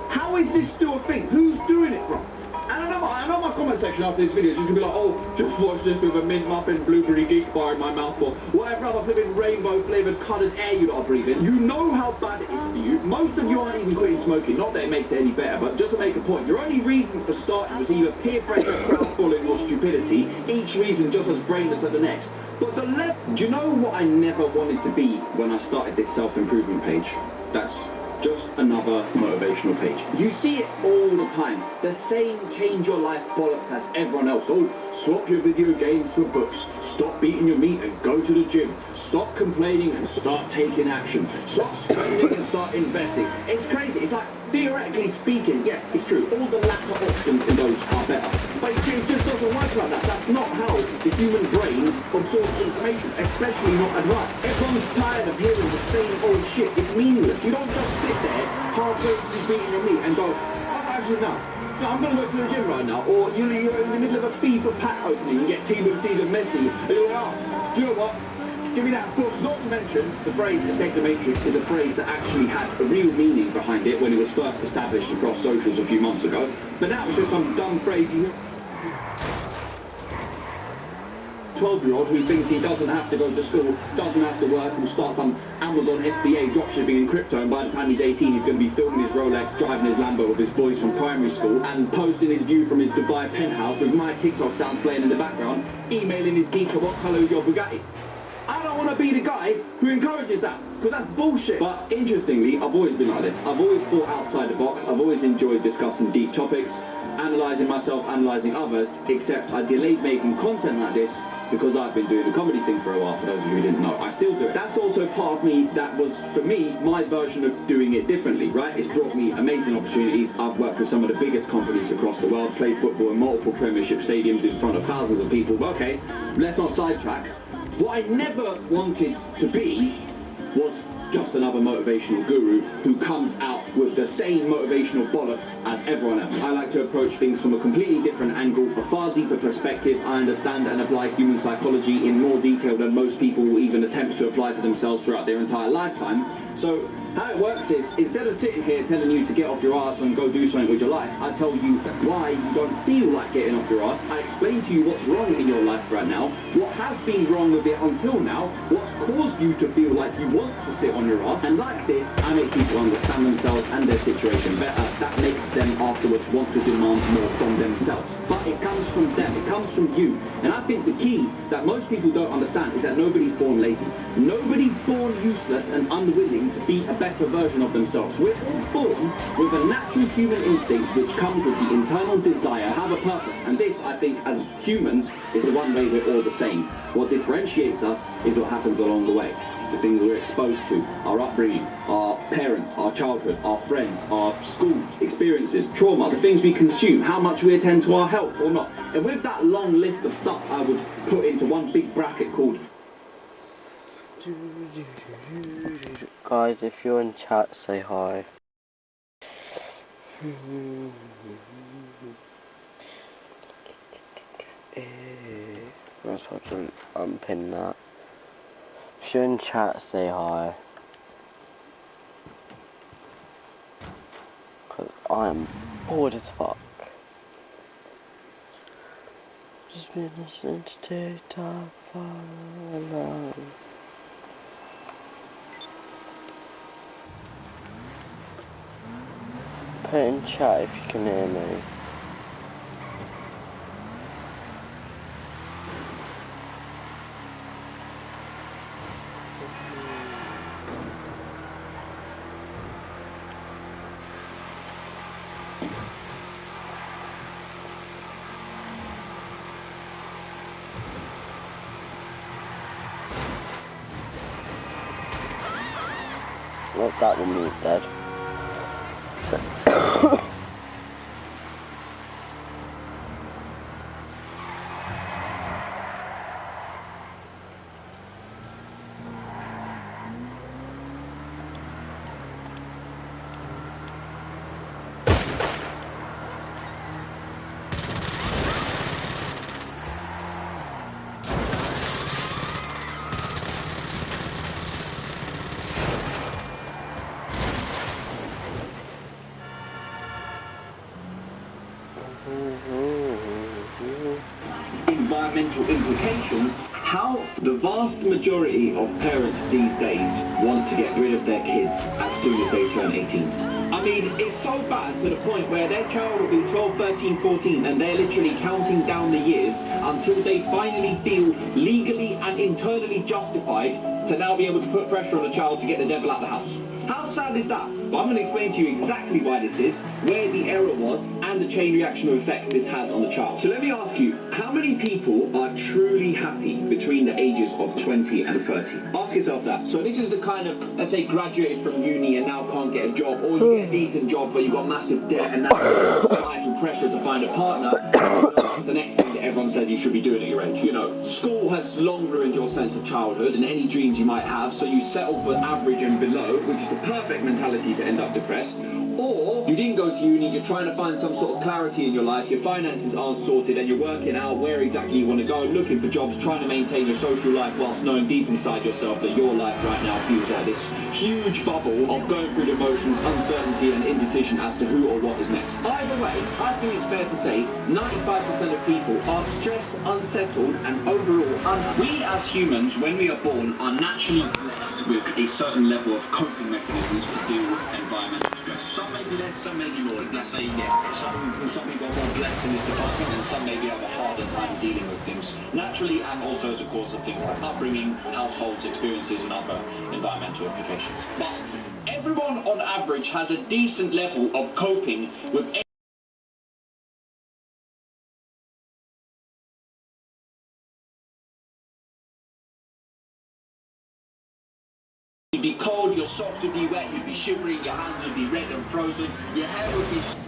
How is this still a thing? Who's doing it, bro? And I know my comment section after this video is just going to be like, oh, just watch this with a mint muffin blueberry geek bar in my mouth, or whatever other flipping rainbow flavoured coloured air you lot are breathing. You know how bad it is for you. Most of you aren't even quitting smoking. Not that it makes it any better, but just to make a point, your only reason for starting was either peer pressure, crowd following, or stupidity. Each reason just as brainless as the next. But do you know what I never wanted to be when I started this self-improvement page? That's just another motivational page. You see it all the time. The same change your life bollocks as everyone else. Oh, swap your video games for books. Stop beating your meat and go to the gym. Stop complaining and start taking action. Stop spending and start investing. It's crazy. It's like, theoretically speaking, yes, it's true. All the lack of options in those are better. But it just doesn't work like that. That's not how the human brain absorbs information, especially not advice. Everyone's tired of hearing the same old shit. It's meaningless. You don't just sit there halfway through beating your meat and go, actually no, I'm going to go to the gym right now. Or you're in the middle of a FIFA pack opening, you get Team of the Season Messi, and you're like, oh, do you know what? Give me that book. Not to mention, the phrase escape the matrix is a phrase that actually had a real meaning behind it when it was first established across socials a few months ago. But now it's just some dumb phrase you hear. 12-year-old who thinks he doesn't have to go to school, doesn't have to work, will start some Amazon FBA dropshipping in crypto, and by the time he's 18 he's going to be filming his Rolex, driving his Lambo with his boys from primary school, and posting his view from his Dubai penthouse with my TikTok sounds playing in the background, emailing his teacher, what colour is your Bugatti? I don't want to be the guy who encourages that, because that's bullshit. But interestingly, I've always been like this. I've always thought outside the box. I've always enjoyed discussing deep topics, analysing myself, analysing others, except I delayed making content like this because I've been doing the comedy thing for a while, for those of you who didn't know. I still do it. That's also part of me that was, for me, my version of doing it differently, right? It's brought me amazing opportunities. I've worked with some of the biggest companies across the world, played football in multiple Premiership stadiums in front of thousands of people. But okay, let's not sidetrack. What I never wanted to be was just another motivational guru who comes out with the same motivational bollocks as everyone else. I like to approach things from a completely different angle, a far deeper perspective. I understand and apply human psychology in more detail than most people will even attempt to apply to themselves throughout their entire lifetime. So how it works is, instead of sitting here telling you to get off your ass and go do something with your life, I tell you why you don't feel like getting off your ass. I explain to you what's wrong in your life right now, what has been wrong with it until now, what's caused you to feel like you want to sit on your ass, and like this, I make people understand themselves and their situation better. That makes them afterwards want to demand more from themselves. But it comes from them, it comes from you. And I think the key that most people don't understand is that nobody's born lazy. Nobody's born useless and unwilling to be a better version of themselves. We're all born with a natural human instinct which comes with the internal desire to have a purpose. And this, I think, as humans, is the one way we're all the same. What differentiates us is what happens along the way. The things we're exposed to, our upbringing, our parents, our childhood, our friends, our school experiences, trauma, the things we consume, how much we attend to our health or not. And with that long list of stuff, I would put into one big bracket called... Guys, if you're in chat, say hi. Let's have to unpin that. If you're in chat, say hi. Cause I'm bored as fuck. Just been listening to TikTok for long. Put in chat if you can hear me. Well, that woman is dead. Environmental implications, how the vast majority of parents these days want to get rid of their kids as soon as they turn 18. I mean, it's so bad to the point where their child will be 12, 13, 14 and they're literally counting down the years until they finally feel legally and internally justified to now be able to put pressure on a child to get the devil out of the house. How sad is that? Well, I'm going to explain to you exactly why this is, where the error was, and the chain reaction of effects this has on the child. So let me ask you, how many people are truly happy between the ages of 20 and 30? Ask yourself that. So this is the kind of, let's say, graduated from uni and now can't get a job, or you get a decent job but you've got massive debt and now societal pressure to find a partner. That's the next thing that everyone everyone says you should be doing at your age. You know, school has long ruined your sense of childhood and any dreams you might have, so you settle for average and below, which is the perfect mentality to end up depressed. Or you didn't go to uni, you're trying to find some sort of clarity in your life, your finances aren't sorted, and you're working out where exactly you want to go, looking for jobs, trying to maintain your social life whilst knowing deep inside yourself that your life right now feels like this huge bubble of going through the motions, uncertainty and indecision as to who or what is next. Either way, I think it's fair to say 95% of people are stressed, unsettled and overall unhappy. We as humans, when we are born, are naturally blessed with a certain level of coping mechanisms to deal with environmental stress. Some may be less, some may be more. Let's say, some people are more blessed in this department and some maybe have a harder time dealing with things naturally and also as a cause of things like upbringing, households, experiences and other environmental implications. But everyone on average has a decent level of coping with You'd be cold, your socks would be wet, you'd be shivering, your hands would be red and frozen, your hair would be